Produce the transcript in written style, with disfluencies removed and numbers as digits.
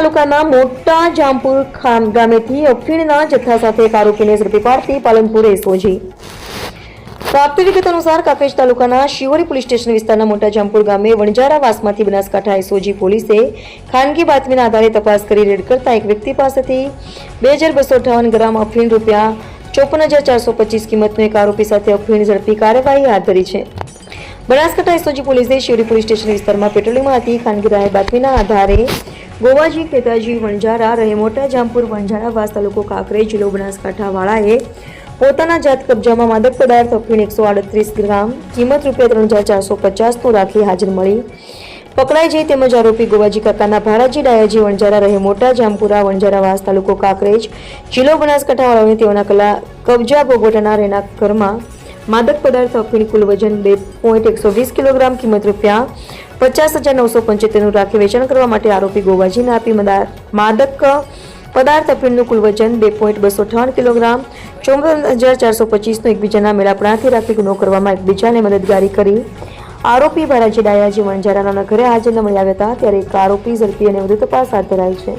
તાલુકાના મોટા જામપુર ગામેથી અફીણના જથ્થા સાથે એક આરોપીને ઝડપી પાડતી પાલનપુર એસઓજી। પ્રાપ્ત વિગત અનુસાર કાંકરેજ તાલુકાના શિવોરી પોલીસ સ્ટેશન વિસ્તારના મોટા જામપુર ગામે વણજારા વાસમાંથી બનાસકાંઠા એસઓજી પોલીસે ખાનગી બાતમીના આધારે તપાસ કરી રેડ કરતા એક વ્યક્તિ પાસેથી 2258 ગ્રામ અફીણ રૂપિયા 54,425 કિંમતનો એક આરોપી સાથે અફીણ ઝડપી કાર્યવાહી હાથ ધરી છે। બનાસકાંઠા એસઓજી પોલીસે શિવોરી પોલીસ સ્ટેશન વિસ્તારમાં પેટ્રોલિંગમાં હતી ખાનગી બાતમીના આધારે ગોવાજી કેતાજી વણજારા રહે મોટા જામપુર વણજારા વાસ તાલુકો કાંકરેજ જિલ્લો બનાસકાંઠા વાળાએ પોતાના જાત કબજામાં માદક પદાર્થ અફીણ 138 ગ્રામ કિંમત રૂપિયા 3,450 નું રાખી હાજર મળી પકડાઈ જઈ તેમજ આરોપી ગોવાજી કાકાના ભારાજી ડાયાજી વણજારા રહે મોટા જામપુરા વણજારા વાસ તાલુકો કાંકરેજ જિલ્લો બનાસકાંઠા વાળાઓને તેઓના કબજા ભોગવટના રહેના ઘરમાં માદક પદાર્થ અફીણ કુલ વજન 2.120 કિલોગ્રામ કિંમત રૂપિયા 50,975 નું રાખી વેચાણ કરવા માટે આરોપી ગોવાજીને આપી માદક પદાર્થ અફીણનું કુલ વજન 2.258 કિલોગ્રામ 54,425 નું એકબીજાના મેળાપણાથી રાખી ગુનો કરવામાં એકબીજાને મદદગારી કરી આરોપી ભારાજી ડાયાજી વણજારાના ઘરે હાજર ન મળી આવ્યા હતા ત્યારે એક આરોપી ઝડપી અને વધુ તપાસ હાથ ધરાઈ છે।